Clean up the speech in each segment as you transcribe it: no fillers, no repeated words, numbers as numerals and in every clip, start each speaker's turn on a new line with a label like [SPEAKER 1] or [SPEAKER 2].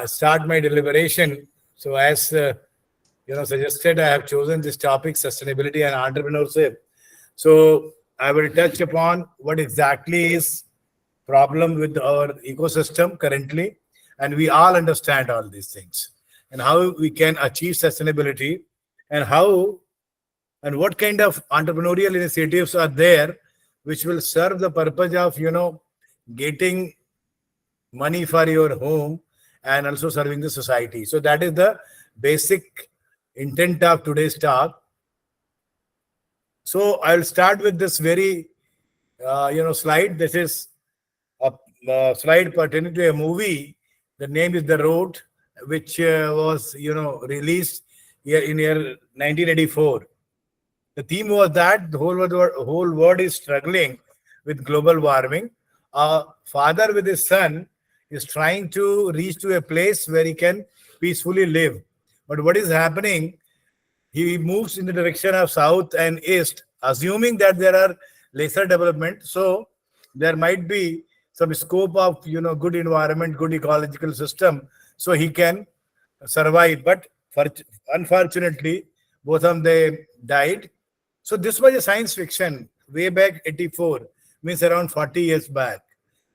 [SPEAKER 1] start my deliberation. So as suggested, I have chosen this topic, sustainability and entrepreneurship. So I will touch upon what exactly is problem with our ecosystem currently, and we all understand all these things, and how we can achieve sustainability, and how and what kind of entrepreneurial initiatives are there which will serve the purpose of getting money for your home and also serving the society. So that is the basic intent of today's talk. So I'll start with this very slide. This is a slide pertaining to a movie. The name is The Road, which was released here in year 1984. The theme was that the whole world is struggling with global warming. A father with his son is trying to reach to a place where he can peacefully live. But what is happening? He moves in the direction of south and east, assuming that there are lesser development. So there might be some scope of good environment, good ecological system, so he can survive. But unfortunately, both of them they died. So this was a science fiction way back 84, means around 40 years back.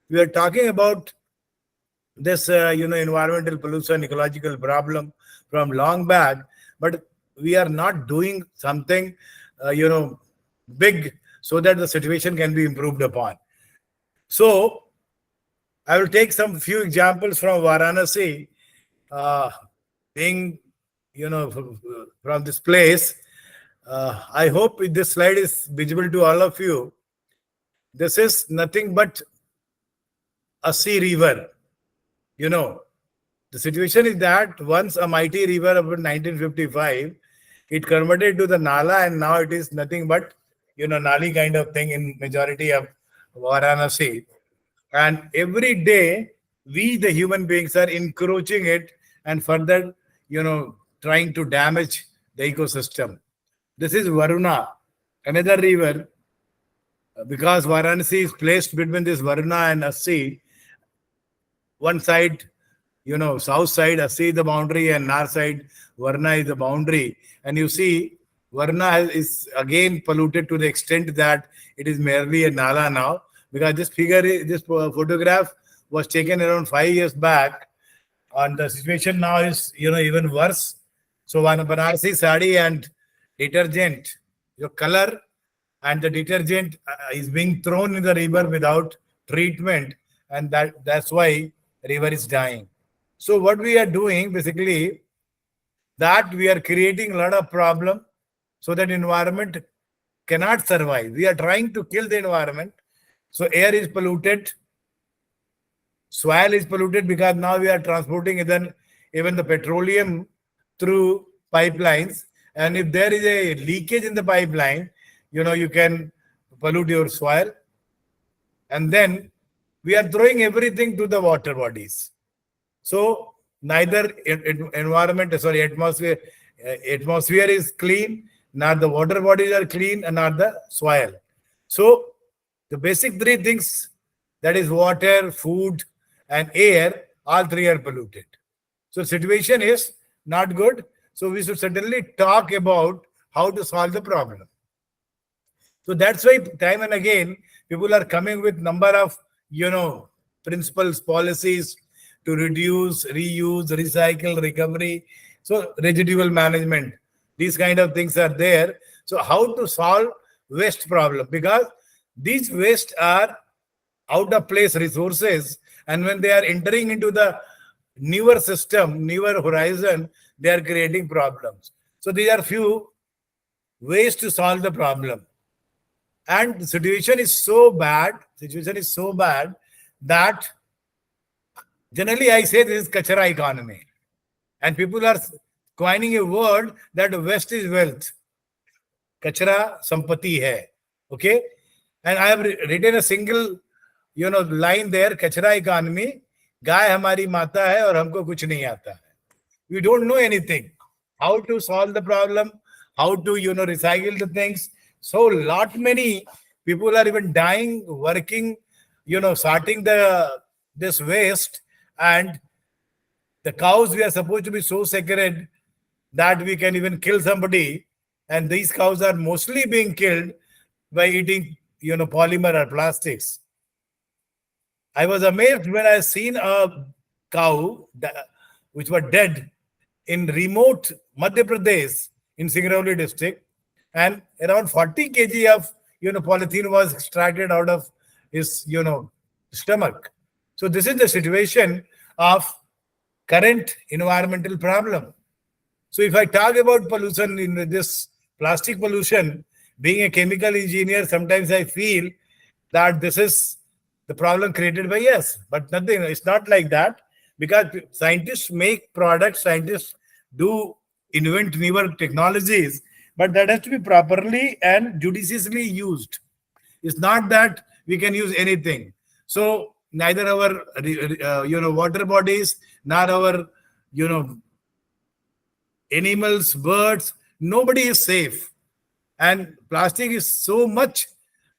[SPEAKER 1] We are talking about this environmental pollution, ecological problem from long back, but we are not doing something big so that the situation can be improved upon. So I will take some few examples from Varanasi, being from this place. I hope this slide is visible to all of you. This is nothing but a sea river. The situation is that once a mighty river about 1955, it converted to the Nala, and now it is nothing but Nali kind of thing in majority of Varanasi. And every day, we the human beings are encroaching it and further, trying to damage the ecosystem. This is Varuna, another river, because Varanasi is placed between this Varuna and Assi. One side, south side, Assi is the boundary, and north side, Varna is the boundary. And you see, Varna is again polluted to the extent that it is merely a Nala now, because this photograph was taken around 5 years back, and the situation now is, even worse. So one Banarsi sari and detergent, your color and the detergent is being thrown in the river without treatment, and that's why river is dying. So what we are doing basically, that we are creating a lot of problem so that environment cannot survive. We are trying to kill the environment. So air is polluted, soil is polluted, because now we are transporting even the petroleum through pipelines. And if there is a leakage in the pipeline, you can pollute your soil. And then we are throwing everything to the water bodies. So neither atmosphere is clean, nor the water bodies are clean, and nor the soil. So the basic three things, that is water, food, and air, all three are polluted. So situation is not good. So we should certainly talk about how to solve the problem. So that's why time and again, people are coming with number of, principles, policies to reduce, reuse, recycle, recovery. So residual management, these kind of things are there. So how to solve waste problem? Because these waste are out of place resources, and when they are entering into the newer system, newer horizon, they are creating problems. So these are few ways to solve the problem. And the situation is so bad that generally I say this is kachara economy. And people are coining a word that waste is wealth. Kachara sampati hai. Okay? And I have written a single, line there, kachara economy, गाय हमारी माता है और हमको कुछ नहीं आता है. We don't know anything. How to solve the problem, how to, recycle the things. So many people are even dying, working, sorting this waste, and The cows, we are supposed to be so sacred that we can even kill somebody, and these cows are mostly being killed by eating, polymer or plastics. I was amazed when I seen a cow which was dead in remote Madhya Pradesh in Singrauli district, and around 40 kg of polythene was extracted out of his stomach. So this is the situation of current environmental problem. So if I talk about pollution in this plastic pollution, being a chemical engineer, sometimes I feel that this is the problem created by us, but nothing. It's not like that, because scientists make products, scientists do invent newer technologies, but that has to be properly and judiciously used. It's not that we can use anything. So neither our water bodies, nor our animals, birds, nobody is safe. And plastic is so much,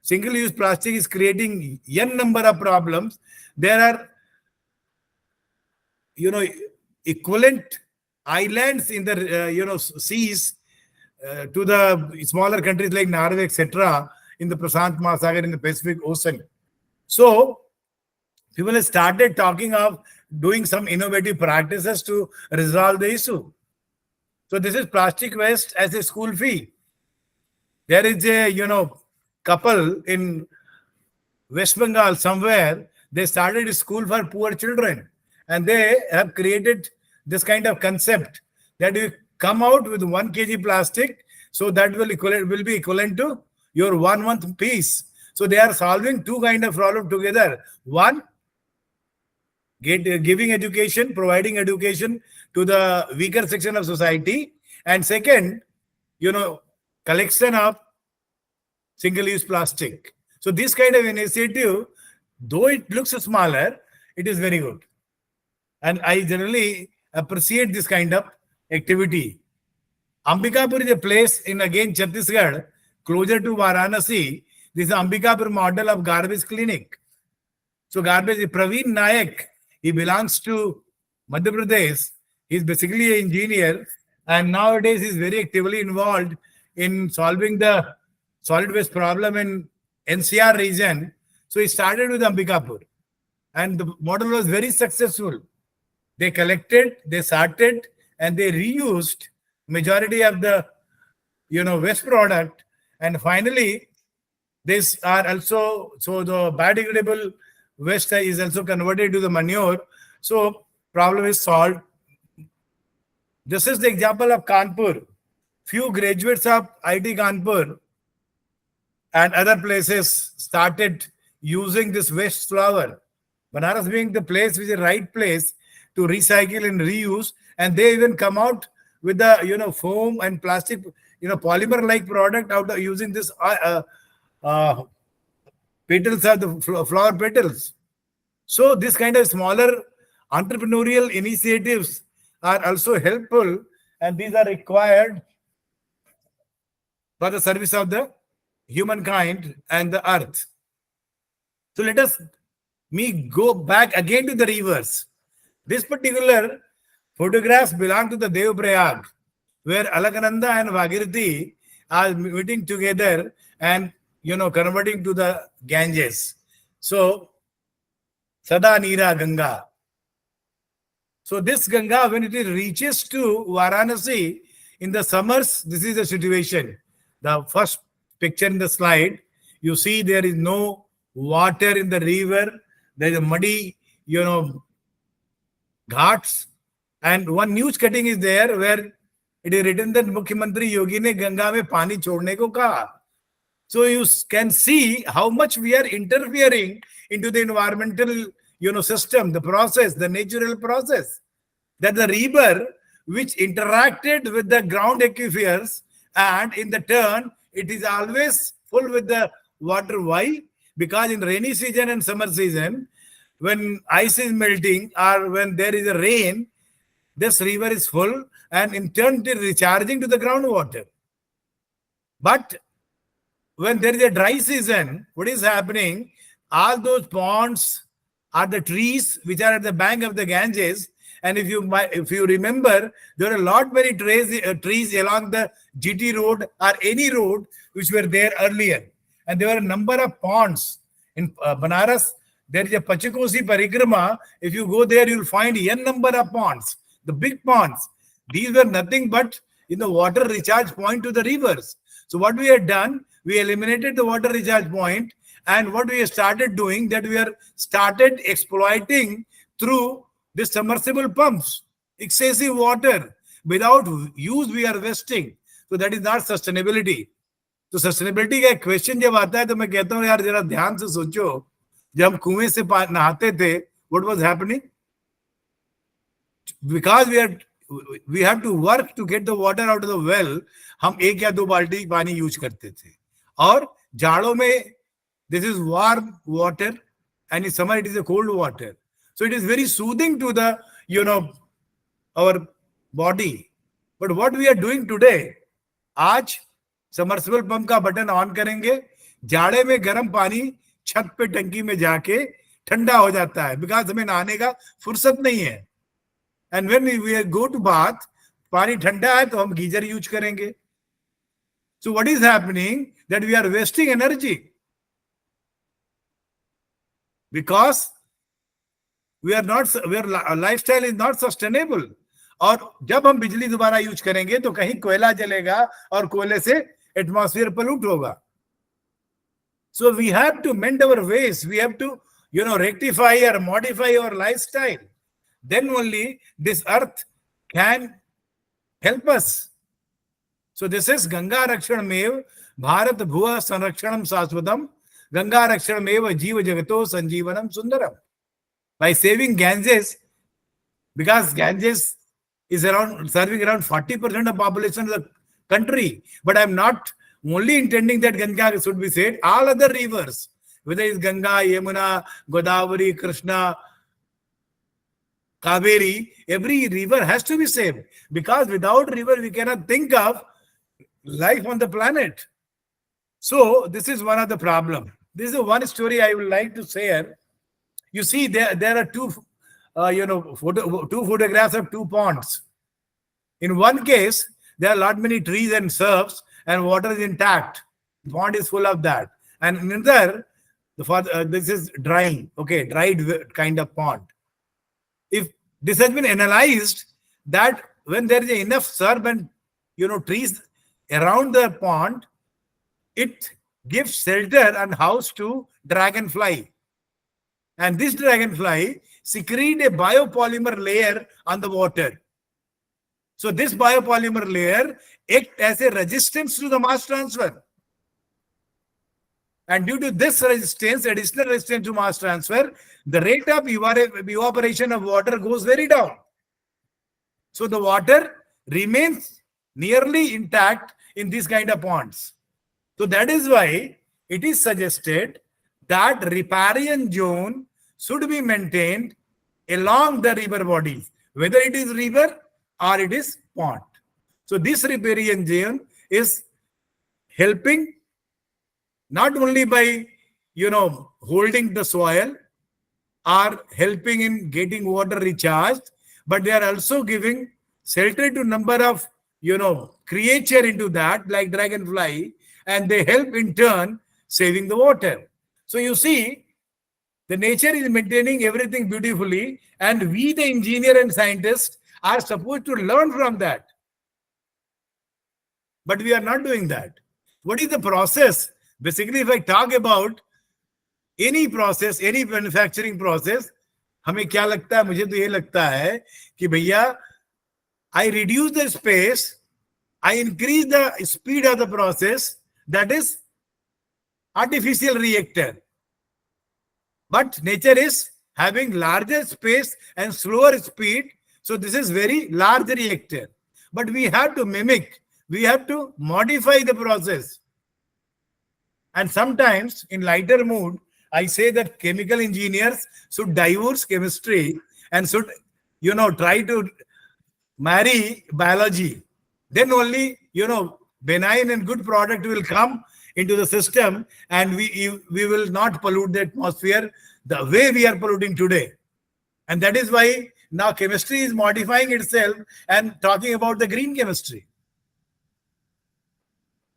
[SPEAKER 1] single-use plastic is creating n number of problems. There are equivalent islands in the seas to the smaller countries like Norway, etc., in the Prashant Mahasagar, in the Pacific Ocean. So people have started talking of doing some innovative practices to resolve the issue. So this is plastic waste as a school fee. There is a couple in West Bengal somewhere. They started a school for poor children, and they have created this kind of concept that you come out with 1 kg plastic, so that will be equivalent to your 1 month fees. So they are solving two kind of problem together. One, giving education, providing education to the weaker section of society, and second, collection of single-use plastic. So this kind of initiative, though it looks smaller, it is very good. And I generally appreciate this kind of activity. Ambikapur is a place in, again, Chhattisgarh, closer to Varanasi. This is Ambikapur model of garbage clinic. So garbage, Praveen Nayak, he belongs to Madhya Pradesh. He's basically an engineer, and nowadays he's very actively involved in solving the solid waste problem in NCR region. So he started with Ambikapur, and the model was very successful. They collected, they sorted, and they reused majority of the waste product, and finally these are also, so the biodegradable waste is also converted to the manure. So problem is solved. This is the example of Kanpur. Few graduates of IT Kanpur and other places started using this waste flour. Banaras being the place which is the right place to recycle and reuse, and they even come out with the foam and plastic polymer like product out of using this petals of the flower petals. So this kind of smaller entrepreneurial initiatives are also helpful, and these are required for the service of the humankind and the earth. So let me go back again to the rivers. This particular photographs belong to the Dev-Prayag, where Alakananda and Bhagirathi are meeting together and converting to the Ganges. So Sada Nira Ganga. So this Ganga, when it reaches to Varanasi in the summers, this is the situation. The first picture in the slide, you see there is no water in the river. There is a muddy, ghats. And one news cutting is there where it is written that Mukhyamantri Yogi ne Ganga mein pani chhodne ko kaha. So you can see how much we are interfering into the environmental, system, the process, the natural process. That the river which interacted with the ground aquifers, and in the turn, it is always full with the water. Why? Because in rainy season and summer season, when ice is melting or when there is a rain, this river is full, and in turn it is recharging to the groundwater. But when there is a dry season, what is happening? All those ponds or the trees which are at the bank of the Ganges, And if you remember, there are a lot many trees along the GT road or any road which were there earlier, and there were a number of ponds in Banaras. There is a Pachikosi Parikrama. If you go there, you'll find n number of ponds, the big ponds. These were nothing but water recharge point to the rivers. So what we had done, we eliminated the water recharge point, and what we started doing, that we are started exploiting through the submersible pumps, excessive water. Without use, we are wasting. So that is not sustainability. तो sustainability का एक question जब आता है तो मैं कहता हूँ यार जरा ध्यान से सोचो, जब हम कुएं से नहाते थे, what was happening? Because we have to work to get the water out of the well, हम 1 या 2 बाल्टी पानी यूज करते थे. और जाड़ों में this is warm water, and in summer it is a cold water. So it is very soothing to the our body. But what we are doing today, आज submersible pump का बटन ऑन करेंगे, जाड़े में गर्म पानी छत पे टंकी में जाके ठंडा हो जाता है, बिकॉज हमें नहाने का फुर्सत नहीं है. And when we go to bath, पानी ठंडा है तो हम गीजर यूज करेंगे. So what is happening, that we are wasting energy because our lifestyle is not sustainable. और जब हम बिजली दोबारा यूज करेंगे तो कहीं कोयला जलेगा और कोयले से एटमॉस्फेयर पोल्यूट होगा. So we have to mend our ways. We have to rectify or modify our lifestyle. Then only this earth can help us. So this is Ganga Rakshanmev Bharat Bhuva Sanrakshanam Sasvatam Ganga Rakshanmev Jiva Jagato Sanjeevanam Sundaram. By saving Ganges, because Ganges is serving around 40% of population of the country. But I'm not only intending that Ganga should be saved. All other rivers, whether it's Ganga, Yamuna, Godavari, Krishna, Kaveri, every river has to be saved. Because without river, we cannot think of life on the planet. So this is one of the problems. This is one story I would like to share. You see, there are two photographs of 2 ponds. In one case, there are lot many trees and shrubs, and water is intact. The pond is full of that. And in another, this is drying, dried kind of pond. If this has been analyzed, that when there is enough shrub and trees around the pond, it gives shelter and house to dragonfly. And this dragonfly secrete a biopolymer layer on the water. So this biopolymer layer acts as a resistance to the mass transfer. And due to this resistance, additional resistance to mass transfer, the rate of evaporation of water goes very down. So the water remains nearly intact in these kind of ponds. So that is why it is suggested that riparian zone should be maintained along the river bodies, whether it is river or it is pond. So this riparian zone is helping not only by holding the soil or helping in getting water recharged, but they are also giving shelter to number of creature into that, like dragonfly, and they help in turn saving the water. So you see, the nature is maintaining everything beautifully, and we, the engineer and scientists, are supposed to learn from that. But we are not doing that. What is the process? Basically, if I talk about any process, any manufacturing process, हमें क्या लगता है? मुझे तो ये लगता है कि भैया, I reduce the space, I increase the speed of the process. That is artificial reactor. But nature is having larger space and slower speed. So this is very large reactor. But we have to mimic. We have to modify the process. And sometimes in lighter mood, I say that chemical engineers should divorce chemistry and should, try to marry biology. Then only, benign and good product will come into the system, and we will not pollute the atmosphere the way we are polluting today. And that is why Now chemistry is modifying itself and talking about the green chemistry.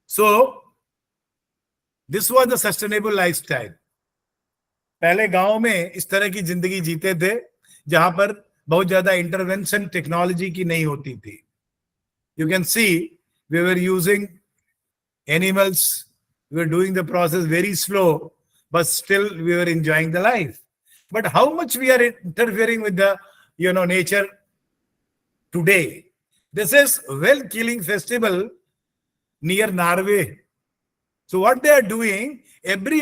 [SPEAKER 1] So this was the sustainable lifestyle. पहले गांव में इस तरह की जिंदगी जीते थे जहां पर बहुत ज्यादा इंटरवेंशन टेक्नोलॉजी की नहीं होती थी. You can see we were using animals, we were doing the process very slow, but still we were enjoying the life. But how much we are interfering with the nature today? This is well killing festival near Norway. So what they are doing every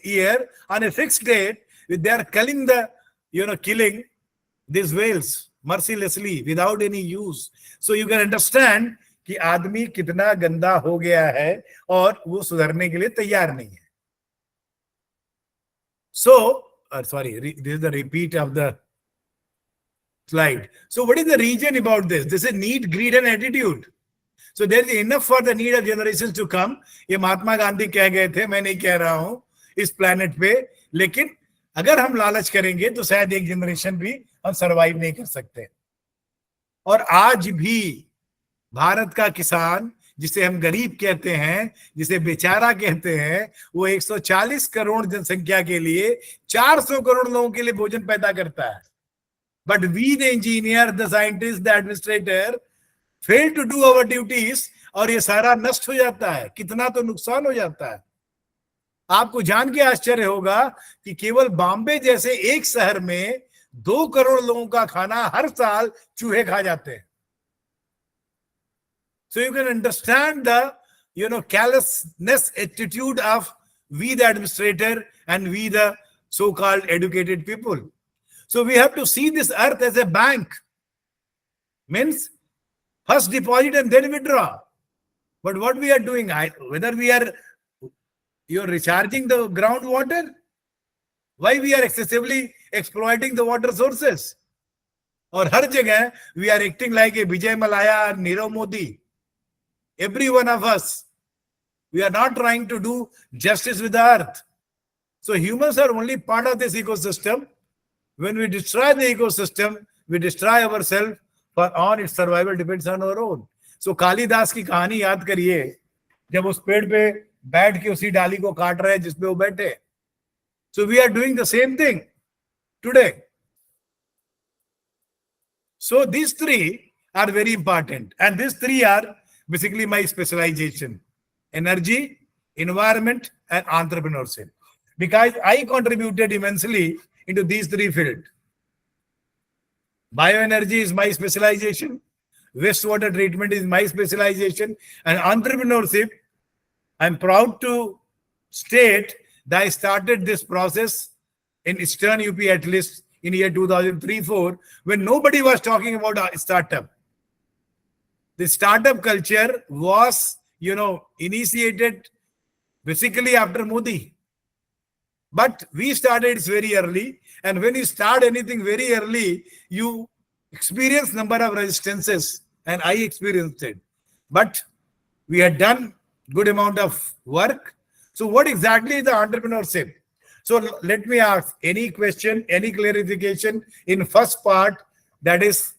[SPEAKER 1] year on a fixed date, they are killing killing these whales mercilessly without any use. So you can understand कि आदमी कितना गंदा हो गया है और वो सुधरने के लिए तैयार नहीं है. So sorry, this is the repeat of the slide. So what is the reason about this? This is need, greed and attitude. So there is enough for the need of generations to come. ये महात्मा गांधी कह गए थे, मैं नहीं कह रहा हूं इस प्लेनेट पे. लेकिन अगर हम लालच करेंगे तो शायद एक जनरेशन भी हम सरवाइव नहीं कर सकते. और आज भी भारत का किसान, जिसे हम गरीब कहते हैं, जिसे बेचारा कहते हैं, वो 140 करोड़ जनसंख्या के लिए 400 करोड़ लोगों के लिए भोजन पैदा करता है. But we the engineer, the scientist, the administrator fail to do our duties और ये सारा नष्ट हो जाता है. कितना तो नुकसान हो जाता है. आपको जान के आश्चर्य होगा कि केवल बॉम्बे जैसे एक शहर में 2 करोड़ लोगों का खाना हर साल चूहे खा जाते हैं. So you can understand the callousness attitude of we the administrator and we the so-called educated people. So we have to see this earth as a bank. Means first deposit and then withdraw. But what we are doing, whether you're recharging the groundwater, why we are excessively exploiting the water sources? और हर जगह we are acting like a Vijay Malaya, Nirav Modi. Every one of us, we are not trying to do justice with the earth. So humans are only part of this ecosystem. When we destroy the ecosystem, we destroy ourselves, for on its survival depends on our own. So Kalidas की कहानी याद करिए, जब उस पेड़ पे बैठ के उसी डाली को काट रहे हैं जिसपे वो बैठे. So we are doing the same thing today. So these three are very important, and these three are basically my specialization: energy, environment, and entrepreneurship. Because I contributed immensely into these three fields. Bioenergy is my specialization, wastewater treatment is my specialization, and entrepreneurship, I'm proud to state that I started this process in Eastern UP at least in year 2003-04, when nobody was talking about a startup. The startup culture was, initiated basically after Modi. But we started it very early. And when you start anything very early, you experience number of resistances. And I experienced it. But we had done good amount of work. So what exactly is the entrepreneurship? So let me ask any question, any clarification in first part, that is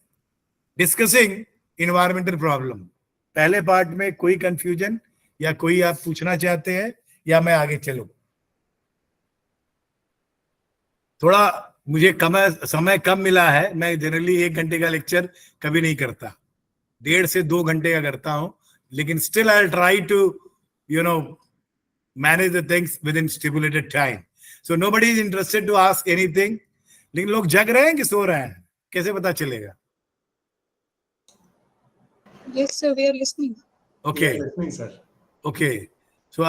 [SPEAKER 1] discussing environmental problem. पहले part में कोई confusion या कोई आप पूछना चाहते हैं या मैं आगे चलूं? थोड़ा मुझे समय कम मिला है. मैं जनरली 1 घंटे का लेक्चर कभी नहीं करता, 1.5 से 2 घंटे का करता हूं. लेकिन still I try to manage the things within stipulated time. So nobody is interested to ask anything. लेकिन लोग जग रहे हैं कि सो रहे हैं, कैसे पता चलेगा?
[SPEAKER 2] Yes, sir, we are listening.
[SPEAKER 1] Okay.
[SPEAKER 3] We are listening, sir.
[SPEAKER 1] Okay. So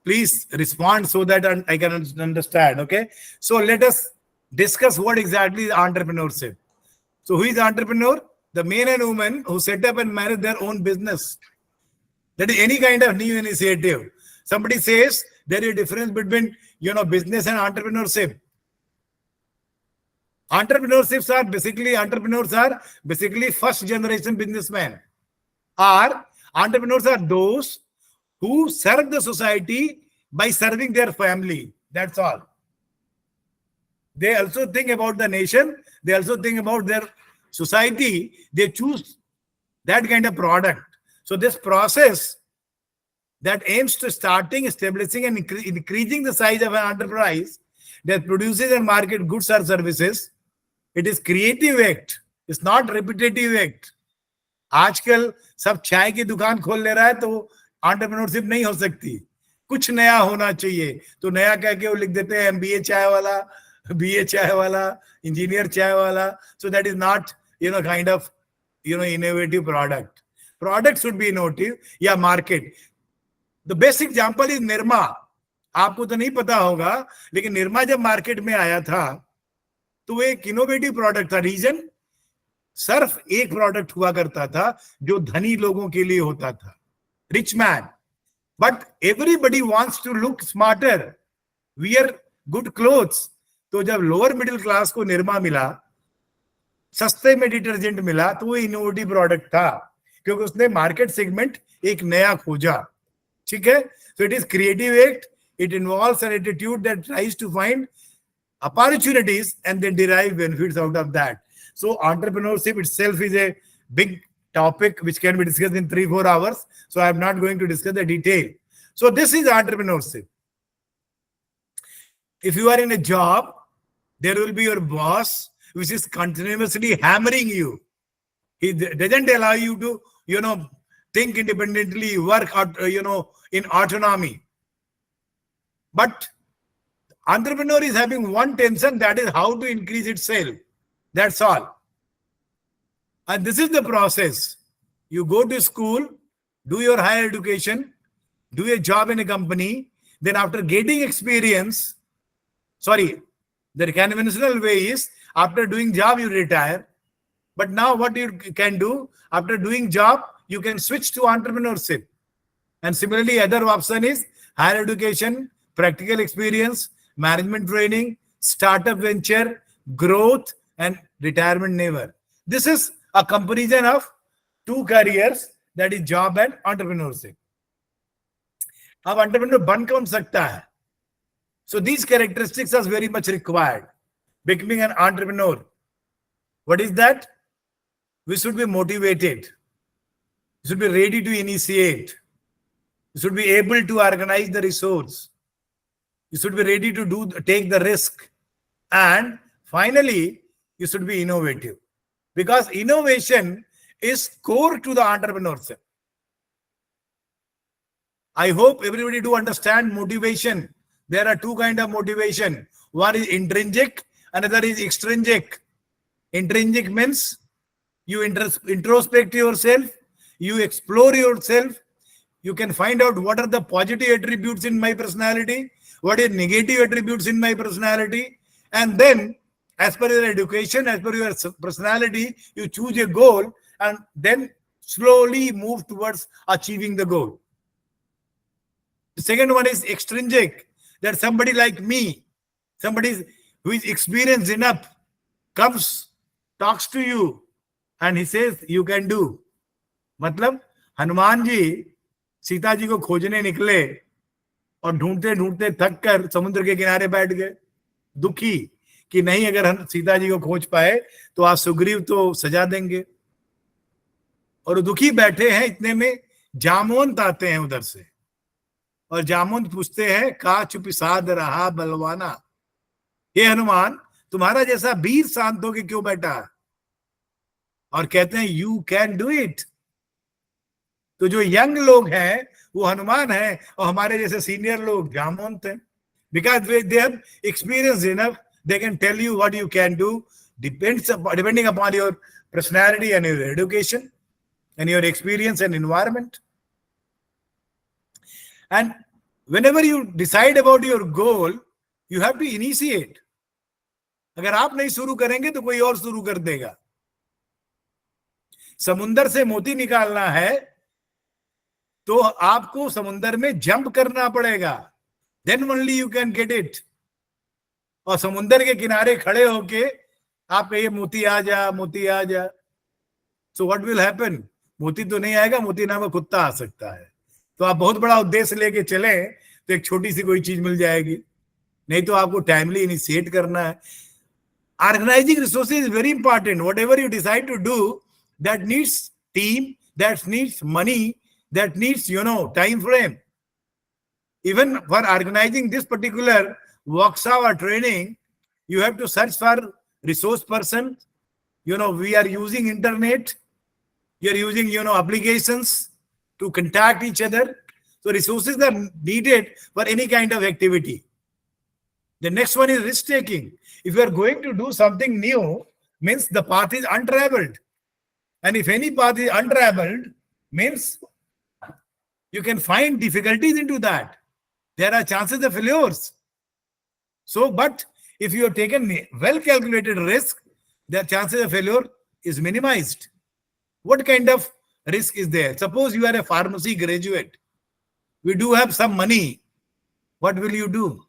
[SPEAKER 1] please respond so that I can understand. Okay. So let us discuss what exactly is entrepreneurship. So who is entrepreneur? The man and woman who set up and manage their own business. That is any kind of new initiative. Somebody says there is a difference between business and entrepreneurship. Entrepreneurs are basically first generation businessmen. Or entrepreneurs are those who serve the society by serving their family. That's all. They also think about the nation. They also think about their society, they choose that kind of product. So this process that aims to starting, establishing, and increasing the size of an enterprise that produces and market goods or services, it is creative act. It's not repetitive act. आजकल सब चाय की दुकान खोल ले रहा है तो एंटरप्रेन्योरशिप नहीं हो सकती, कुछ नया होना चाहिए. तो नया कह के वो लिख देते हैं एमबीए चाय वाला, बीए चाय वाला, इंजीनियर चाय वाला. So that is not kind of innovative product. Product should be innovative या market. The best example is Nirma. आपको तो नहीं पता होगा, लेकिन निरमा जब मार्केट में आया था तो वो एक इनोवेटिव प्रोडक्ट था. रीजन, सिर्फ एक प्रोडक्ट हुआ करता था जो धनी लोगों के लिए होता था, rich man. But everybody wants to look smarter, wear good clothes. तो जब लोअर मिडिल क्लास को निरमा मिला, सस्ते में डिटर्जेंट मिला, तो वो इनोवेटिव प्रोडक्ट था, क्योंकि उसने मार्केट सेगमेंट एक नया खोजा. ठीक है. So it is creative act. It involves an attitude that tries to find opportunities and then derive benefits out of that. So entrepreneurship itself is a big topic which can be discussed in 3-4 hours. So I am not going to discuss the detail. So this is entrepreneurship. If you are in a job, there will be your boss which is continuously hammering you. He doesn't allow you to, think independently, work out, in autonomy. But entrepreneur is having one tension, that is how to increase its sale. That's all. And this is the process. You go to school, do your higher education, do a job in a company, then after getting experience, the conventional way is after doing job you retire. But now what you can do, after doing job, you can switch to entrepreneurship. And similarly, other option is higher education, practical experience, management training, startup venture, growth, and retirement never. This is a comparison of two careers, that is job and entrepreneurship. अब entrepreneur बन कौन सकता है? So these characteristics are very much required. Becoming an entrepreneur. What is that? We should be motivated. We should be ready to initiate. We should be able to organize the resource. You should be ready to take the risk. And finally, you should be innovative. Because innovation is core to the entrepreneurship. I hope everybody do understand motivation. There are two kinds of motivation. One is intrinsic, another is extrinsic. Intrinsic means you introspect yourself, you explore yourself, you can find out what are the positive attributes in my personality, what is negative attributes in my personality, and then as per your education, as per your personality, you choose a goal and then slowly move towards achieving the goal. The second one is extrinsic, that somebody like me, somebody who is experienced enough, comes, talks to you, and he says you can do. मतलब हनुमान जी सीता जी को खोजने निकले और ढूंढते ढूंढते थक कर समुद्र के किनारे बैठ गए, दुखी कि नहीं, अगर हम सीता जी को खोज पाए तो आज सुग्रीव तो सजा देंगे. और दुखी बैठे हैं, इतने में जामवंत आते हैं उधर से, और जामवंत पूछते हैं का चुप साध रहा बलवाना, ये हनुमान तुम्हारा जैसा वीर शांत होके क्यों बैठा? और कहते हैं यू कैन डू इट. तो जो यंग लोग हैं वो हनुमान है, और हमारे जैसे सीनियर लोग जामवंत हैं. Because they have experience enough, they can tell you what you can do, depending upon your personality and your education and your experience and environment. And whenever you decide about your goal, you have to initiate. अगर आप नहीं शुरू करेंगे तो कोई और शुरू कर देगा. समुंदर से मोती निकालना है तो आपको समुंदर में जंप करना पड़ेगा, then only you can get it. और समुंदर के किनारे खड़े होके आप कहिए मोती आ जा, मोती आ जा. So what will happen? मोती तो नहीं आएगा, मोती नाम का कुत्ता आ सकता है. तो आप बहुत बड़ा उद्देश्य लेके चले तो एक छोटी सी कोई चीज मिल जाएगी. नहीं तो आपको टाइमली इनिशिएट करना है. Organizing resources is very important. Whatever you decide to do, that needs team, that needs money, that needs, time frame. Even for organizing this particular workshop or training, you have to search for resource person. We are using internet. You are using, applications to contact each other. So resources are needed for any kind of activity. The next one is risk taking. If you are going to do something new, means the path is untraveled. And if any path is untraveled, means you can find difficulties into that. There are chances of failures. So, but if you have taken well calculated risk, the chances of failure is minimized. What kind of risk is there? Suppose you are a pharmacy graduate. We do have some money. What will you do?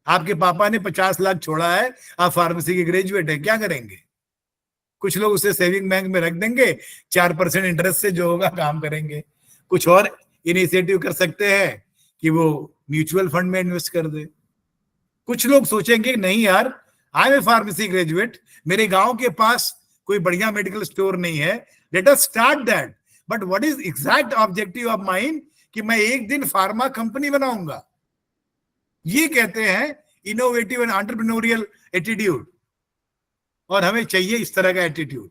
[SPEAKER 1] आपके पापा ने 50 लाख छोड़ा है, आप pharmacy के graduate है, क्या करेंगे? कुछ लोग उसे सेविंग बैंक में रख देंगे, 4% इंटरेस्ट से जो होगा काम करेंगे. कुछ और इनिशिएटिव कर सकते हैं कि वो म्यूचुअल फंड में इन्वेस्ट कर दे. कुछ लोग सोचेंगे नहीं यार, I am a pharmacy graduate, मेरे गांव के पास कोई बढ़िया मेडिकल स्टोर नहीं है, let us start that. But what is exact objective of mind कि मैं एक दिन फार्मा कंपनी बनाऊंगा. ये कहते हैं इनोवेटिव एंड एंटरप्रेन्योरियल एटीट्यूड. और हमें चाहिए इस तरह का एटीट्यूड.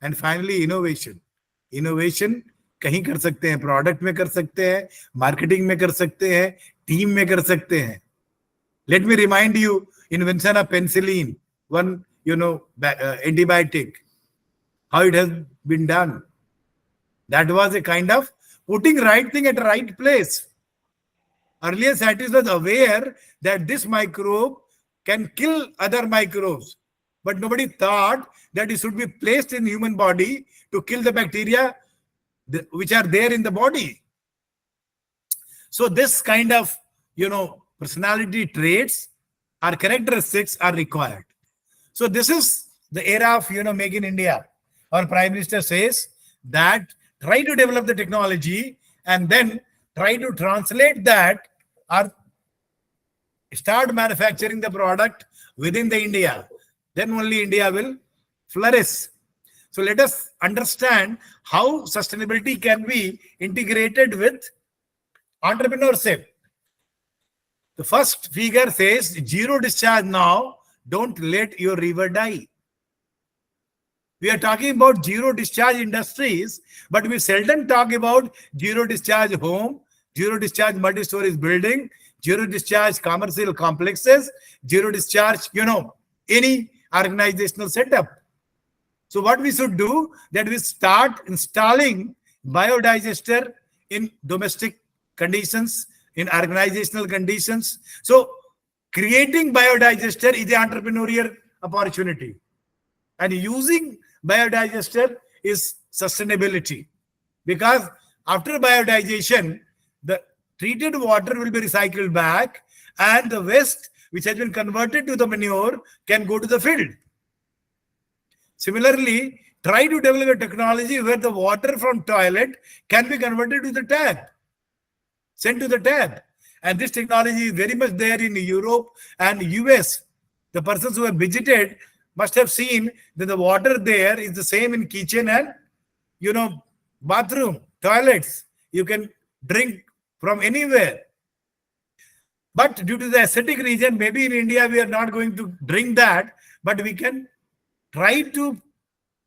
[SPEAKER 1] एंड फाइनली इनोवेशन कहीं कर सकते हैं, प्रोडक्ट में कर सकते हैं, मार्केटिंग में कर सकते हैं, टीम में कर सकते हैं. Let me remind you invention of penicillin, one antibiotic, how it has been done. That was a kind of putting right thing at the right place. Earlier scientists was aware that this microbe can kill other microbes, but nobody thought that it should be placed in human body to kill the bacteria which are there in the body. So this kind of, personality traits or characteristics are required. So this is the era of, Make in India. Our Prime Minister says that try to develop the technology and then try to translate that or start manufacturing the product within the India. Then only India will flourish. So let us understand how sustainability can be integrated with entrepreneurship. The first figure says zero discharge now, don't let your river die. We are talking about zero discharge industries, but we seldom talk about zero discharge home, zero discharge multi-story building, zero discharge commercial complexes, zero discharge, any organizational setup. So what we should do, that we start installing biodigester in domestic conditions, in organizational conditions. So creating biodigester is an entrepreneurial opportunity. And using biodigester is sustainability. Because after biodigestion, the treated water will be recycled back and the waste which has been converted to the manure can go to the field. Similarly, try to develop a technology where the water from toilet can be converted to the tap, sent to the tap. And this technology is very much there in Europe and US. The persons who have visited must have seen that the water there is the same in kitchen and, bathroom, toilets. You can drink from anywhere. But due to the aesthetic reason, maybe in India we are not going to drink that, but we can try to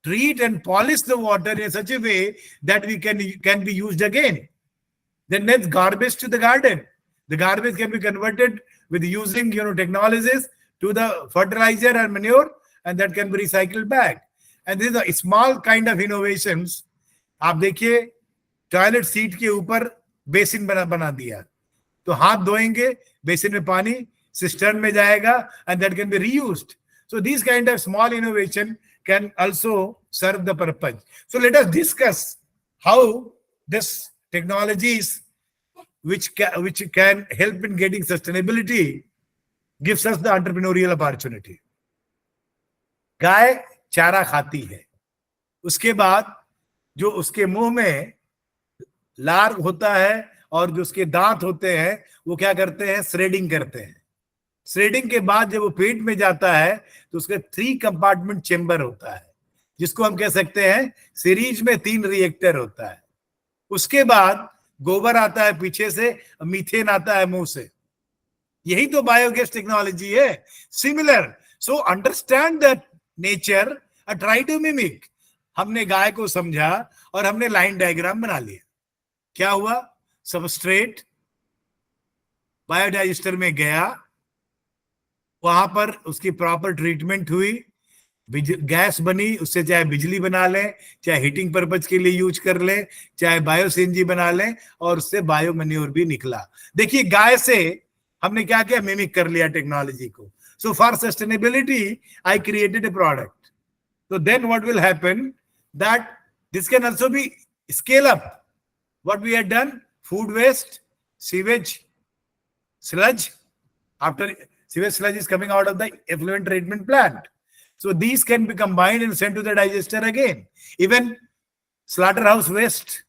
[SPEAKER 1] treat and polish the water in such a way that we can be used again. Then next, garbage to the garden. The garbage can be converted with using technologies to the fertilizer and manure, and that can be recycled back. And these are small kind of innovations. आप देखिए toilet seat के ऊपर basin बना दिया, तो हाथ धोएंगे, basin में पानी सिस्टर्न में जाएगा, and that can be reused. So these kind of small innovation can also serve the purpose. So let us discuss how this technologies which can help in getting sustainability gives us the entrepreneurial opportunity. गाय चारा खाती है, उसके बाद जो उसके मुंह में लार होता है और जो उसके दांत होते हैं वो क्या करते हैं, श्रेडिंग करते हैं. श्रेडिंग के बाद जब वो पेट में जाता है तो उसका 3 कंपार्टमेंट चेम्बर होता है, जिसको हम कह सकते हैं सीरीज में 3 रिएक्टर होता है। उसके बाद गोबर आता है पीछे से, मीथेन आता है मुंह से। यही तो बायोगैस टेक्नोलॉजी है। Similar, so understand the nature और ट्राई टू मिमिक। हमने गाय को समझा और हमने लाइन डायग्राम बना लिया। क्या हुआ? सबस्ट्रेट बायोडाइजेस्टर में गया, वहां पर उसकी प्रॉपर ट्रीटमेंट हुई, गैस बनी, उससे चाहे बिजली बना लें, चाहे हीटिंग पर्पज के लिए यूज कर लें, चाहे बायो सीएनजी बना लें, और उससे बायो मैन्योर भी निकला। देखिए, गाय से हमने क्या किया? मिमिक कर लिया टेक्नोलॉजी को। So for sustainability I created a product. So then what will happen, that this can also be scale up what we had done. Food waste, sewage sludge, after sewage sludge is coming out of the effluent treatment plant, so these can be combined and sent to the digester again. Even slaughterhouse waste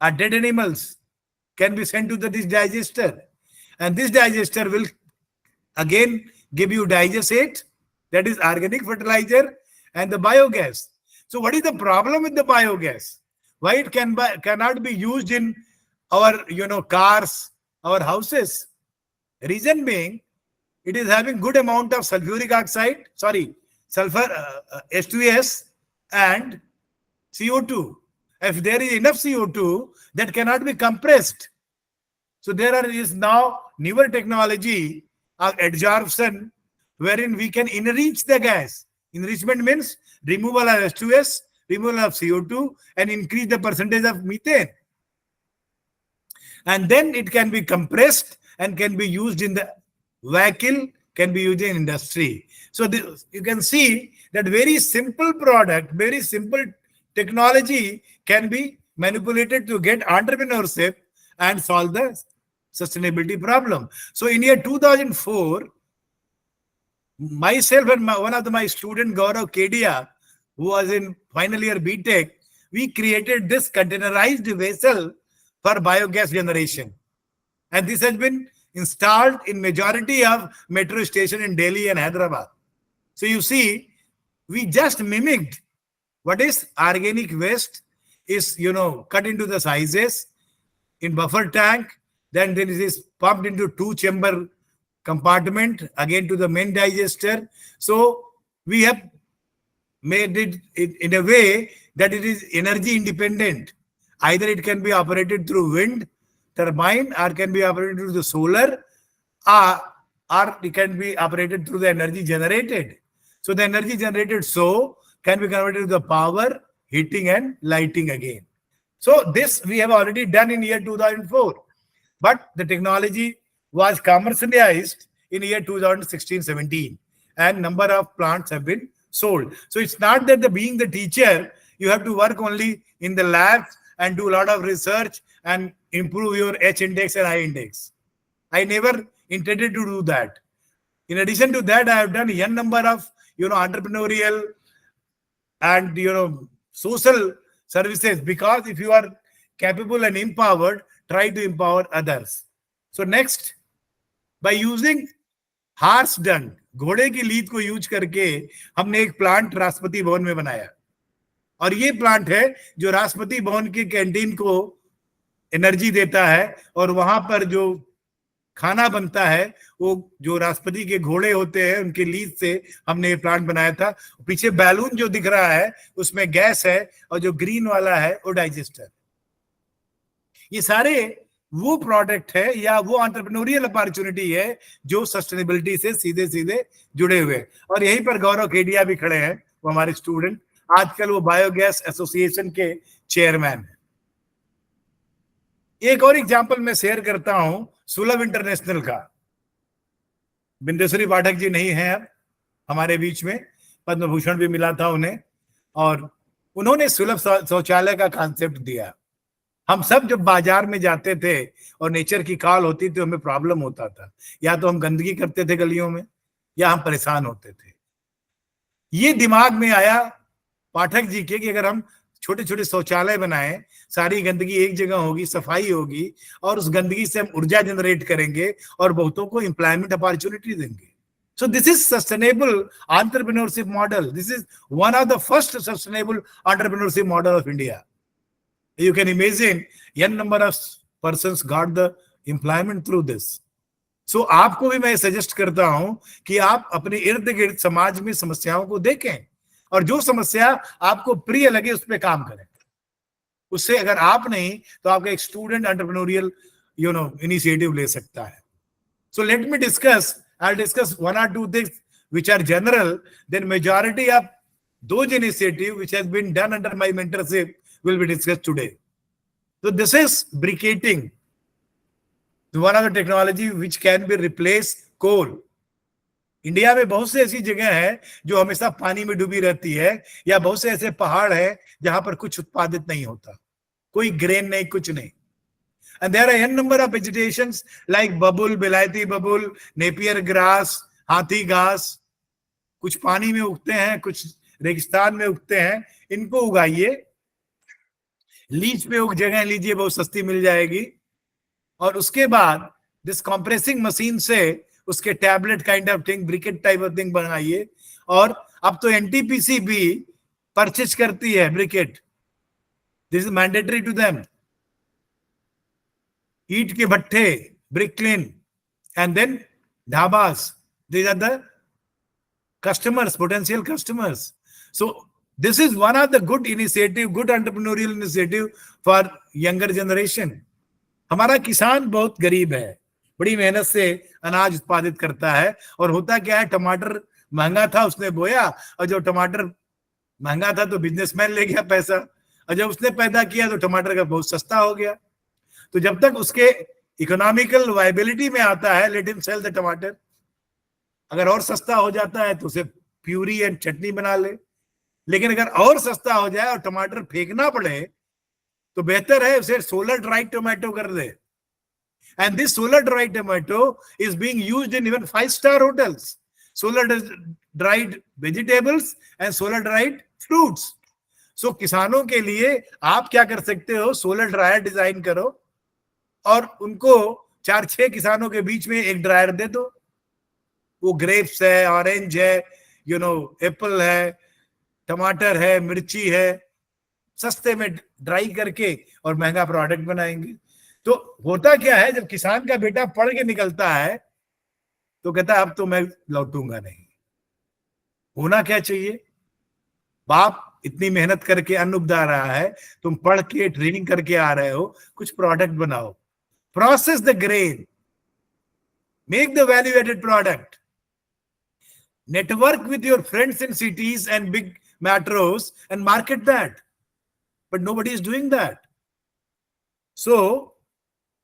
[SPEAKER 1] or dead animals can be sent to this digester, and this digester will again give you digestate, that is organic fertilizer, and the biogas. So what is the problem with the biogas? Why it cannot be used in our cars, our houses? Reason being, it is having good amount of sulfur, H2S and CO2. If there is enough CO2, that cannot be compressed. So is now newer technology of adsorption, wherein we can enrich the gas. Enrichment means removal of H2S, removal of CO2, and increase the percentage of methane. And then it can be compressed and can be used in the vehicle, can be used in industry. So you can see that very simple product, very simple technology can be manipulated to get entrepreneurship and solve the sustainability problem. So in year 2004, myself and one of my student, Gaurav Kedia, who was in final year BTech, we created this containerized vessel for biogas generation. And this has been installed in majority of metro station in Delhi and Hyderabad. So you see, we just mimicked what is organic waste is, cut into the sizes in buffer tank, then it is pumped into 2-chamber compartment, again to the main digester. So we have made it in a way that it is energy independent. Either it can be operated through wind turbine, or can be operated through the solar, or it can be operated through the energy generated. So the energy generated can be converted to the power, heating and lighting again. So this we have already done in year 2004. But the technology was commercialized in year 2016-17, and number of plants have been sold. So it's not that being the teacher, you have to work only in the labs and do a lot of research and improve your H index and I index. I never intended to do that. In addition to that, I have done a number of entrepreneurial and social services, because if you are capable and empowered, try to empower others. So next, by using horse dung, घोड़े की लीद को use करके हमने एक plant Rashtrapati Bhavan में बनाया, और ये प्लांट है जो राष्ट्रपति भवन की कैंटीन को एनर्जी देता है, और वहां पर जो खाना बनता है वो जो राष्ट्रपति के घोड़े होते हैं उनके लीद से हमने ये प्लांट बनाया था। पीछे बैलून जो दिख रहा है उसमें गैस है, और जो ग्रीन वाला है वो डाइजेस्टर। ये सारे वो प्रोडक्ट है या वो एंटरप्रेन्योरियल अपॉर्चुनिटी है जो सस्टेनेबिलिटी से सीधे सीधे जुड़े हुए। और यहीं पर गौरव केडिया भी खड़े हैं, वो हमारे स्टूडेंट, आजकल वो बायोगैस एसोसिएशन के चेयरमैन है। एक और एग्जांपल मैं शेयर करता हूं सुलभ इंटरनेशनल का। बिंदेश्वरी पाठक जी नहीं है अब हमारे बीच में, पद्म भूषण भी मिला था उन्हें, और उन्होंने सुलभ शौचालय का कॉन्सेप्ट दिया। हम सब जब बाजार में जाते थे और नेचर की कॉल होती थी, हमें प्रॉब्लम होता था, या तो हम गंदगी करते थे गलियों में, या हम परेशान होते थे। ये दिमाग में आया पाठक जी के कि अगर हम छोटे छोटे शौचालय बनाए, सारी गंदगी एक जगह होगी, सफाई होगी, और उस गंदगी से हम ऊर्जा जनरेट करेंगे और बहुतों को एम्प्लॉयमेंट अपॉर्चुनिटी देंगे. So this is sustainable entrepreneurship model. This is one of the first sustainable entrepreneurship model of India. You can imagine n number of persons got the employment through this. So आपको भी मैं suggest करता हूं कि आप अपने इर्द गिर्द समाज में समस्याओं को देखें और जो समस्या आपको प्रिय लगे उस पर काम करें. उससे अगर आप नहीं तो आपका एक स्टूडेंट एंटरप्रेन्योरियल इनिशिएटिव ले सकता है. So let me discuss. I'll discuss one or two things which are general. Then majority of those initiatives which has been done under my mentorship will be discussed today. So this is briquetting. One of the technology which can be replaced coal. India में बहुत से ऐसी जगह है जो हमेशा पानी में डूबी रहती है, या बहुत से ऐसे पहाड़ है जहां पर कुछ उत्पादित नहीं होता, कोई ग्रेन नहीं, कुछ नहीं. And there are n number of vegetations like bubble, बेलायती बबुल, नेपियर ग्रास, हाथी घास. कुछ पानी में उगते हैं, कुछ रेगिस्तान में उगते हैं. इनको उगाइए, लीज पे उग जगह लीजिए, बहुत सस्ती मिल जाएगी. और उसके बाद दिस कंप्रेसिंग मशीन से उसके tablet kind of thing, briquette type of thing बनाइए. और अब तो एनटीपीसी भी परचेज करती है briquette. This is mandatory to them. ईट के भट्ठे, brick kiln, and then dhabas. These are the customers, potential customers. So this is one of the good initiative, good entrepreneurial initiative for younger generation. हमारा किसान बहुत गरीब है, बड़ी मेहनत से अनाज उत्पादित करता है. और होता क्या है, टमाटर महंगा था, उसने बोया, और जो टमाटर महंगा था तो बिजनेसमैन ले गया पैसा, और जब उसने पैदा किया तो टमाटर का बहुत सस्ता हो गया. तो जब तक उसके इकोनॉमिकल वायबिलिटी में आता है, लेट हिम सेल द टमाटर. अगर और सस्ता हो जाता है तो उसे प्यूरी एंड चटनी बना ले. लेकिन अगर और सस्ता हो जाए और टमाटर फेंकना पड़े तो बेहतर है उसे सोलर ड्राइड टोमेटो कर दे. And this solar dried tomato is being used in even 5-star hotels. Solar dried vegetables and solar dried fruits. So किसानों के लिए आप क्या कर सकते हो, सोलर ड्रायर डिजाइन करो और उनको 4-6 किसानों के बीच में एक ड्रायर दे दो. वो ग्रेप्स है, ऑरेंज है, एप्पल है, टमाटर है, मिर्ची है, सस्ते में ड्राई करके और महंगा प्रोडक्ट बनाएंगे. तो होता क्या है, जब किसान का बेटा पढ़ के निकलता है तो कहता है अब तो मैं लौटूंगा नहीं. होना क्या चाहिए, बाप इतनी मेहनत करके अन्न उपजा रहा है, तुम पढ़ के ट्रेनिंग करके आ रहे हो, कुछ प्रोडक्ट बनाओ. Process the grain, make the value added product, network with your friends in cities and big metros and market that. But nobody is doing that. So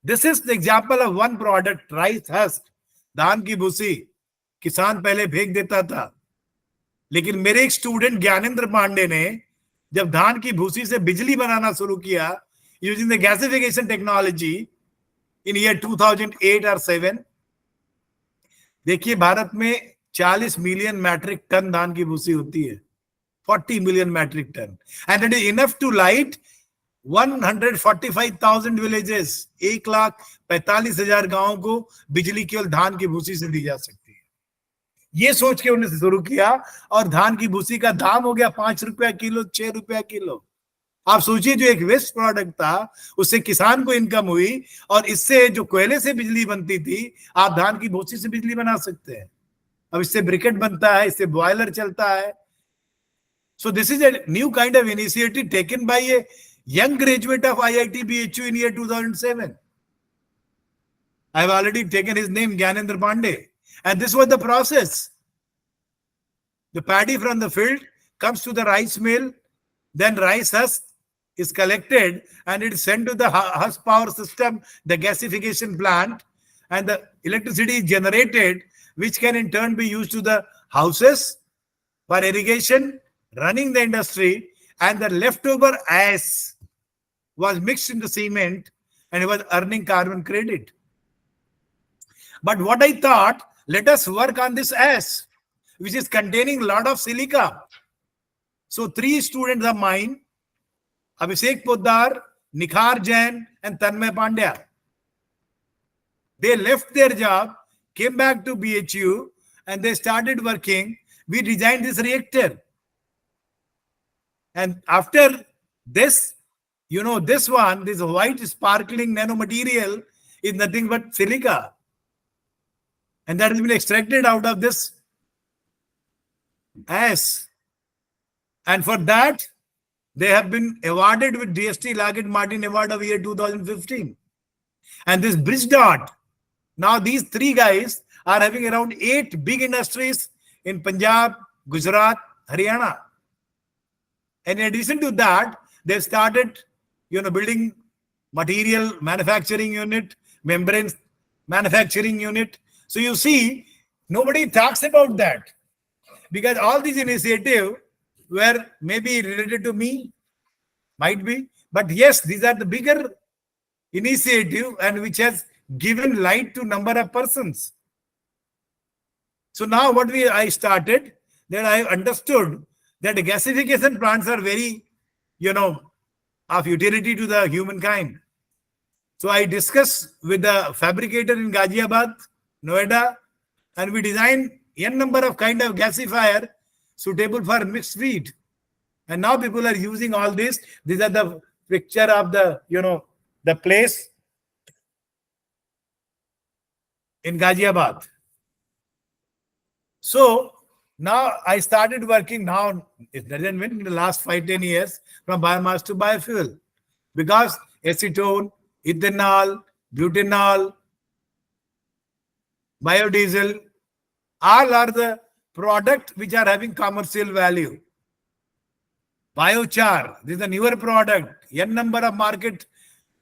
[SPEAKER 1] this is the example of one product, rice husk, धान की भूसी. किसान पहले फेंक देता था, लेकिन मेरे एक स्टूडेंट ज्ञानेंद्र पांडे ने जब धान की भूसी से बिजली बनाना शुरू किया using the gasification technology in year 2008 और 7, देखिए भारत में 40 मिलियन मैट्रिक टन धान की भूसी होती है, 40 million metric ton. And it is enough to light 145,000 villages. 1,45,000 गांवों को बिजली केवल धान की भूसी से दी जा सकती है. ये सोच के उन्होंने शुरू किया और धान की भूसी का दाम हो गया 5 रुपया किलो, 6 रुपया किलो. आप सोचिए, जो एक वेस्ट प्रोडक्ट था उससे किसान को इनकम हुई, और इससे जो कोयले से बिजली बनती थी आप धान की भूसी से बिजली बना सकते हैं. अब इससे ब्रिकेट बनता है, इससे बॉयलर चलता है. So this is a new kind of initiative taken by a young graduate of IIT BHU in year 2007. I have already taken his name, Gyanendra Pandey. And this was the process. The paddy from the field comes to the rice mill, then rice husk is collected and it is sent to the husk power system, the gasification plant, and the electricity is generated, which can in turn be used to the houses for irrigation, running the industry, and the leftover ash was mixed in the cement and it was earning carbon credit. But what I thought, let us work on this ash, which is containing a lot of silica. So 3 students of mine, Abhishek Poddar, Nikhar Jain, and Tanmay Pandya. They left their job, came back to BHU, and they started working. We designed this reactor. And after this, this one, this white sparkling nanomaterial is nothing but silica. And that has been extracted out of this ash. And for that, they have been awarded with DST Lockheed Martin Award of year 2015. And this bridge dot, now these three guys are having around 8 big industries in Punjab, Gujarat, Haryana. And in addition to that, they've started, building material manufacturing unit, membranes manufacturing unit. So you see, nobody talks about that because all these initiatives were maybe related to me, might be, but yes, these are the bigger initiative and which has given light to number of persons. So now what I started, that I understood that gasification plants are very, of utility to the humankind. So I discussed with the fabricator in Ghaziabad, Noida, and we designed n number of kind of gasifier suitable for mixed feed. And now people are using all this. These are the picture of the, the place in Ghaziabad. So now I started working now, it doesn't mean in the last 5-10 years from biomass to biofuel because acetone, ethanol, butanol, biodiesel, all are the products which are having commercial value. Biochar, this is a newer product. N number of market,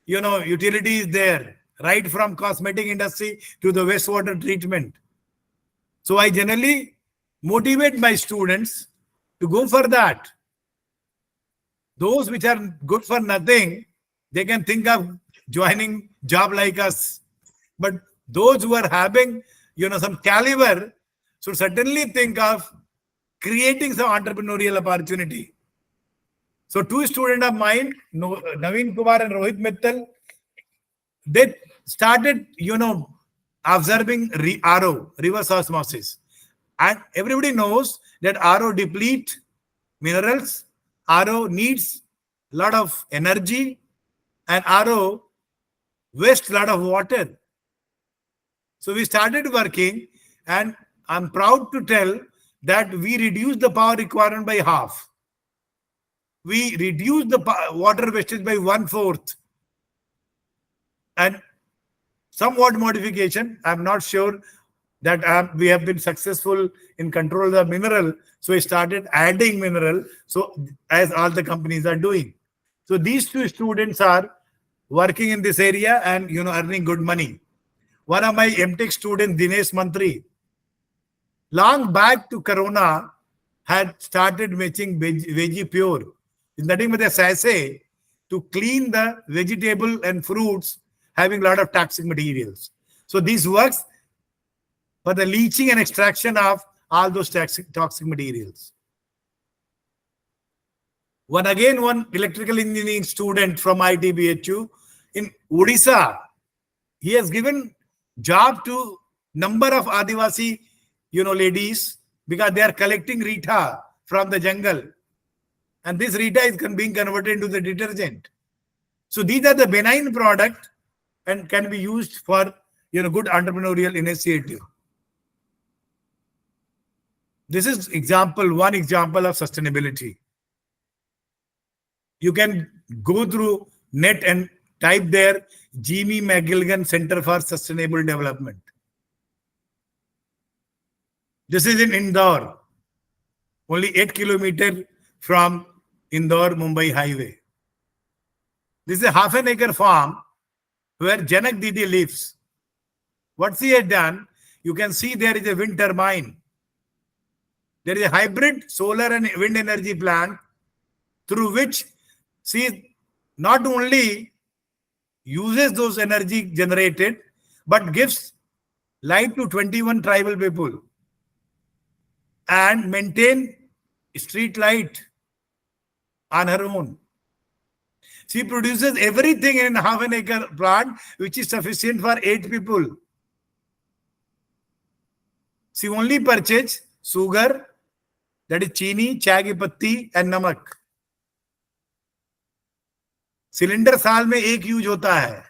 [SPEAKER 1] utility is there, right from cosmetic industry to the wastewater treatment. So I generally motivate my students to go for that. Those which are good for nothing, they can think of joining job like us. But those who are having, some caliber should certainly think of creating some entrepreneurial opportunity. So 2 students of mine, Naveen Kumar and Rohit Mittal, they started, observing RO, reverse osmosis. And everybody knows that RO deplete minerals, RO needs a lot of energy, and RO wastes a lot of water. So we started working, and I'm proud to tell that we reduced the power requirement by half. We reduced the water wastage by 1/4. And somewhat modification, I'm not sure that we have been successful in control the mineral. So we started adding mineral. So as all the companies are doing. So these 2 students are working in this area and, earning good money. One of my MTech students, Dinesh Mantri, long back to Corona, had started making veggie pure. It's nothing but a sachet to clean the vegetable and fruits having a lot of toxic materials. So this works for the leaching and extraction of all those toxic materials. One electrical engineering student from ITBHU in Odisha, he has given job to number of Adivasi, ladies, because they are collecting Rita from the jungle. And this Rita is being converted into the detergent. So these are the benign product and can be used for, good entrepreneurial initiative. This is one example of sustainability. You can go through net and type there, Jimmy McGilligan Center for Sustainable Development. This is in Indore, only 8 kilometers from Indore-Mumbai highway. This is a half an acre farm where Janak Didi lives. What she has done, you can see there is a wind turbine. There is a hybrid solar and wind energy plant through which she not only uses those energy generated, but gives light to 21 tribal people and maintain street light on her own. She produces everything in half an acre plant, which is sufficient for 8 people. She only purchase sugar, that is चीनी, चाय की पत्ती and नमक. Cylinder साल में एक use होता है,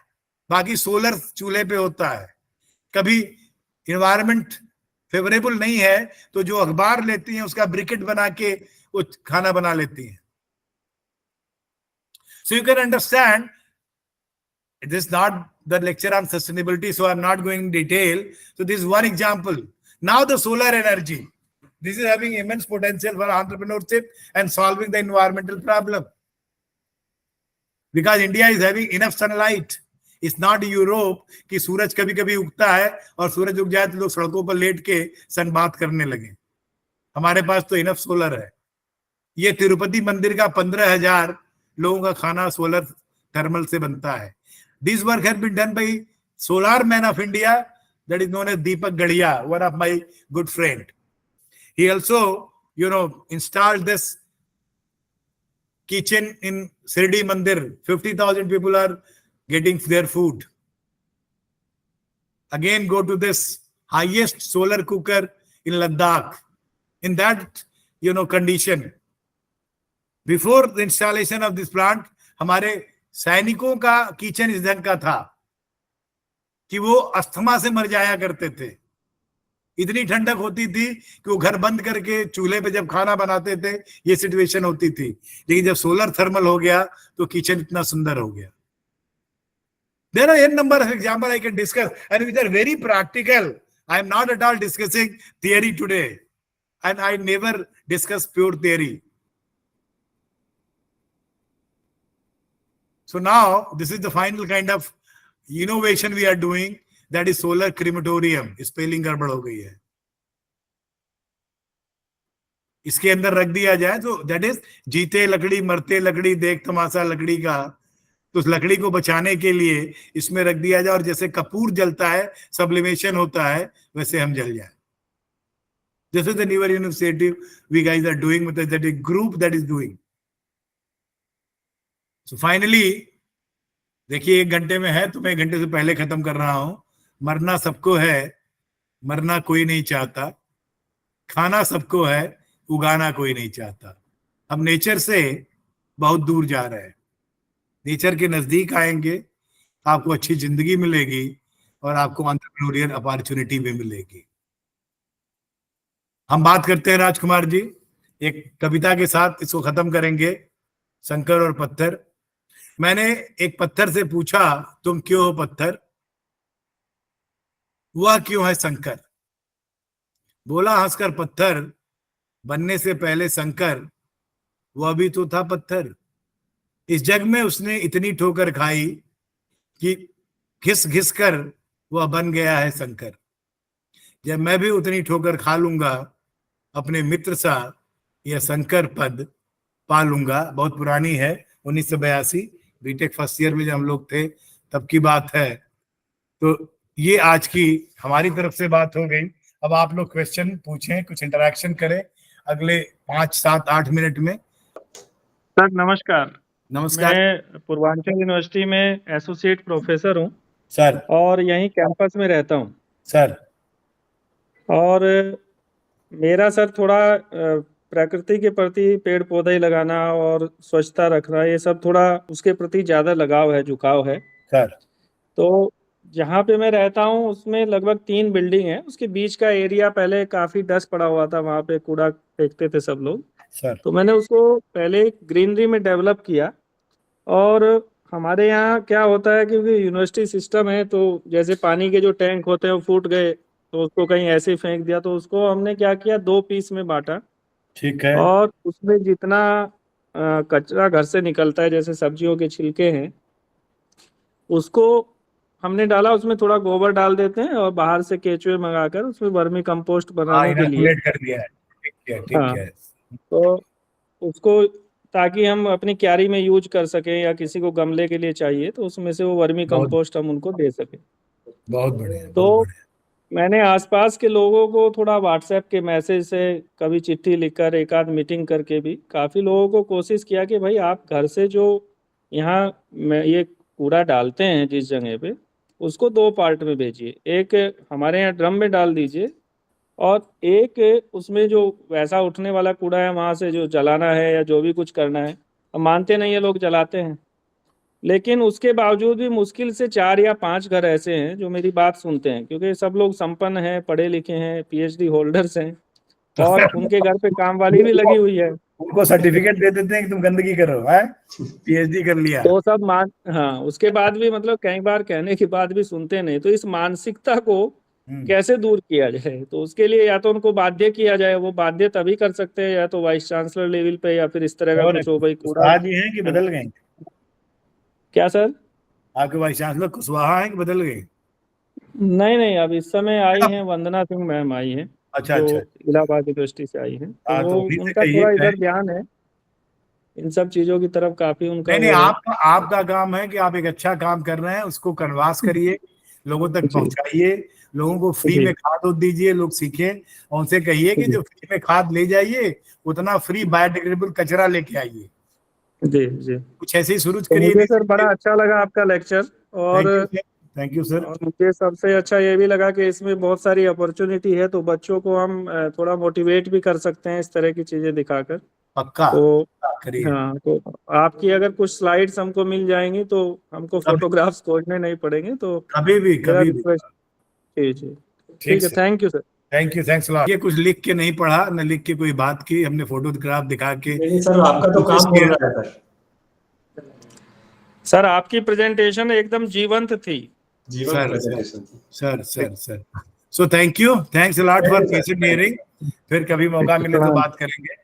[SPEAKER 1] बाकी सोलर चूल्हे पे होता है. कभी इन्वायरमेंट फेवरेबल नहीं है तो जो अखबार लेती हैं उसका ब्रिकेट बना के वो खाना बना लेती हैं. So you can understand, this is not the lecture on sustainability, so I'm not going in detail. So this is one example. Now the solar energy. This is having immense potential for entrepreneurship and solving the environmental problem. Because India is having enough sunlight. It's not Europe कि सूरज कभी कभी उगता है और सूरज उग जाए तो लोग सड़कों पर लेट के सनबाथ करने लगे. हमारे पास तो इनफ सोलर है. ये तिरुपति मंदिर का 15,000 लोगों का खाना सोलर थर्मल से बनता है. This work has been done by Solar Man of India, that is known as Deepak Gadia, one of my good friend. He also, installed this kitchen in Sirdi Mandir. 50,000 people are getting their food. Again, go to this highest solar cooker in Ladakh. In that, condition, before the installation of this plant, हमारे सैनिकों का kitchen इस ढंग का था कि वो asthma से मर जाया करते थे. इतनी ठंडक होती थी कि वो घर बंद करके चूल्हे पे जब खाना बनाते थे ये सिचुएशन होती थी. लेकिन जब सोलर थर्मल हो गया तो किचन इतना सुंदर हो गया. There are n number of examples I can discuss and which are very practical. I am not at all discussing theory today, and I never discuss pure theory. So now this is the final kind of innovation we are doing, that is solar crematorium. Spelling गड़बड़ हो गई है. इसके अंदर रख दिया जाए तो दैट इज जीते लकड़ी मरते लकड़ी देख तमाशा लकड़ी का. तो उस लकड़ी को बचाने के लिए इसमें रख दिया जाए और जैसे कपूर जलता है, सब्लिमेशन होता है, वैसे हम जल जाए. This is the newer initiative we guys are doing with that group that is doing. So finally, देखिए 1 घंटे में है तो मैं 1 घंटे से पहले खत्म कर रहा हूं. मरना सबको है, मरना कोई नहीं चाहता. खाना सबको है, उगाना कोई नहीं चाहता. हम नेचर से बहुत दूर जा रहे हैं. नेचर के नजदीक आएंगे, आपको अच्छी जिंदगी मिलेगी और आपको एंटरप्रेन्योरियल अपॉर्चुनिटी भी मिलेगी. हम बात करते हैं राजकुमार जी, एक कविता के साथ इसको खत्म करेंगे. शंकर और पत्थर. मैंने एक पत्थर से पूछा, तुम क्यों हो पत्थर? वह क्यों है शंकर? बोला हंसकर पत्थर, बनने से पहले शंकर वह भी तो था पत्थर. इस जग में उसने इतनी ठोकर खाई कि घिस घिस कर वह बन गया है शंकर. जब मैं भी उतनी ठोकर खा लूंगा, अपने मित्र सा यह शंकर पद पा लूंगा. बहुत पुरानी है, 1982 बीटेक फर्स्ट ईयर में जब हम लोग थे तब की बात है. तो ये आज की हमारी तरफ से बात हो गई. अब आप लोग क्वेश्चन पूछें, कुछ इंटरेक्शन करें अगले 5, 7, 8 मिनट में.
[SPEAKER 3] सर नमस्कार.
[SPEAKER 1] नमस्कार.
[SPEAKER 3] मैं पूर्वांचल यूनिवर्सिटी में एसोसिएट प्रोफेसर हूँ
[SPEAKER 1] सर.
[SPEAKER 3] और यहीं कैंपस में रहता हूँ
[SPEAKER 1] सर.
[SPEAKER 3] और मेरा सर थोड़ा प्रकृति के प्रति पेड़ पौधे लगाना और स्वच्छता रखना, ये सब थोड़ा उसके प्रति ज़्यादा लगाव है, झुकाव है.
[SPEAKER 1] सर.
[SPEAKER 3] तो जहाँ पे मैं रहता हूँ उसमें लगभग 3 बिल्डिंग है. उसके बीच का एरिया पहले काफ़ी डस्ट पड़ा हुआ था, वहाँ पे कूड़ा फेंकते थे सब लोग.
[SPEAKER 1] सर.
[SPEAKER 3] तो मैंने उसको पहले ग्रीनरी में डेवलप किया. और हमारे यहाँ क्या होता है, क्योंकि यूनिवर्सिटी सिस्टम है, तो जैसे पानी के जो टैंक होते हैं वो फूट गए तो उसको कहीं ऐसे ही फेंक दिया. तो उसको हमने क्या किया, 2 पीस में बांटा.
[SPEAKER 1] ठीक है.
[SPEAKER 3] और उसमें जितना कचरा घर से निकलता है, जैसे सब्जियों के छिलके हैं, उसको हमने डाला. उसमें थोड़ा गोबर डाल देते हैं और बाहर से केचुए मंगाकर उसमें वर्मी कंपोस्ट बनाने के लिए
[SPEAKER 1] कर दिया है. ठीक
[SPEAKER 3] हाँ.
[SPEAKER 1] है.
[SPEAKER 3] तो उसको ताकि हम अपनी क्यारी में यूज कर सकें या किसी को गमले के लिए चाहिए तो उसमें से वो वर्मी कंपोस्ट हम उनको दे सकें.
[SPEAKER 1] बहुत बढ़िया.
[SPEAKER 3] तो मैंने आसपास के लोगों को थोड़ा व्हाट्सएप के मैसेज से, कभी चिट्ठी लिखकर, एक आध मीटिंग करके भी काफ़ी लोगों को कोशिश किया कि भाई आप घर से जो यहाँ में ये कूड़ा डालते हैं जिस जगह पे, उसको 2 पार्ट में भेजिए। एक हमारे यहाँ ड्रम में डाल दीजिए, और एक उसमें जो वैसा उठने वाला कूड़ा है वहां से जो जलाना है या जो भी कुछ करना है। अब मानते नहीं है लोग, जलाते हैं, लेकिन उसके बावजूद भी मुश्किल से 4 या 5 घर ऐसे हैं जो मेरी बात सुनते हैं, क्योंकि सब लोग संपन्न हैं, पढ़े लिखे हैं, पीएचडी होल्डर्स हैं, और उनके घर पे काम वाली भी लगी हुई है।
[SPEAKER 1] उनको सर्टिफिकेट दे देते हैं कि तुम गंदगी करो, है, पीएचडी कर लिया।
[SPEAKER 3] तो सब मान, हाँ, उसके बाद भी मतलब कई बार कहने के बाद भी सुनते नहीं। तो इस मानसिकता को कैसे दूर किया जाए, तो उसके लिए या तो उनको बाध्य किया जाए, वो बाध्य तभी कर सकते हैं या तो वाइस चांसलर लेवल पे, या फिर इस तरह का
[SPEAKER 1] और
[SPEAKER 3] कुछ हो, भाई कूड़ा।
[SPEAKER 1] कुशवाहा जी हैं कि बदल गए?
[SPEAKER 3] क्या सर?
[SPEAKER 1] आपके वाइस चांसलर कुशवाहा हैं कि बदल गए?
[SPEAKER 3] नहीं नहीं, अब इस समय आई हैं वंदना सिंह मैम आई हैं,
[SPEAKER 1] अच्छा
[SPEAKER 3] जो
[SPEAKER 1] अच्छा।
[SPEAKER 3] इलाहाबाद यूनिवर्सिटी से आई हैं। तो
[SPEAKER 1] हाँ,
[SPEAKER 3] वो
[SPEAKER 1] तो उन्हीं से
[SPEAKER 3] उनका
[SPEAKER 1] कहिए
[SPEAKER 3] थोड़ा इधर ध्यान है, इन सब चीजों की तरफ काफी उनका
[SPEAKER 1] नहीं नहीं,
[SPEAKER 3] वो है।
[SPEAKER 1] आपका काम है कि आप एक अच्छा काम कर रहे हैं, उसको कन्वास करिए, लोगों तक
[SPEAKER 3] जी
[SPEAKER 1] पहुंचाइए, लोगों को फ्री
[SPEAKER 3] जी
[SPEAKER 1] में खाद उद दीजिए, लोग सीखें, और उनसे कहिए कि
[SPEAKER 3] जी
[SPEAKER 1] जो फ्री में खाद ले जाइए उतना फ्री बायोडिग्रेडेबल कचरा लेके आइए।
[SPEAKER 3] जी जी।
[SPEAKER 1] कुछ ऐसे ही शुरू
[SPEAKER 3] तो
[SPEAKER 1] करिए।
[SPEAKER 3] मुझे सर बड़ा अच्छा लगा आपका लेक्चर, और
[SPEAKER 1] thank you sir, thank you sir.
[SPEAKER 3] मुझे सबसे अच्छा ये भी लगा कि इसमें बहुत सारी अपॉर्चुनिटी है, तो बच्चों को हम थोड़ा मोटिवेट भी कर सकते हैं इस तरह की चीजें दिखाकर।
[SPEAKER 1] पक्का
[SPEAKER 3] तो
[SPEAKER 1] करिए।
[SPEAKER 3] हाँ, तो आपकी अगर कुछ स्लाइड्स हमको मिल जाएंगी तो हमको
[SPEAKER 1] कभी
[SPEAKER 3] फोटोग्राफ्स खोजने नहीं पड़ेंगे, तो
[SPEAKER 1] कभी भी
[SPEAKER 3] मेरा
[SPEAKER 1] कभी भी।
[SPEAKER 3] रिक्वेस्ट। जी जी,
[SPEAKER 1] ठीक
[SPEAKER 3] ठीक है,
[SPEAKER 1] sir,
[SPEAKER 3] thank you sir.
[SPEAKER 1] Thank you, thanks lot. ये कुछ लिख के नहीं पढ़ा, न लिख के कोई बात की, हमने फोटोग्राफ दिखा के
[SPEAKER 4] नहीं सर, आपका तो
[SPEAKER 1] कोशिश
[SPEAKER 4] काम बोल
[SPEAKER 1] किया।
[SPEAKER 4] रहा है सर।
[SPEAKER 3] सर आपकी प्रेजेंटेशन एकदम जीवंत थी।
[SPEAKER 4] जीवन
[SPEAKER 1] सर सर
[SPEAKER 4] प्रेजेंटेशन थी।
[SPEAKER 1] Sir sir sir so thank you, thanks a lot for patient hearing. फिर कभी मौका मिले तो
[SPEAKER 3] प्रणाम।
[SPEAKER 1] बात करेंगे।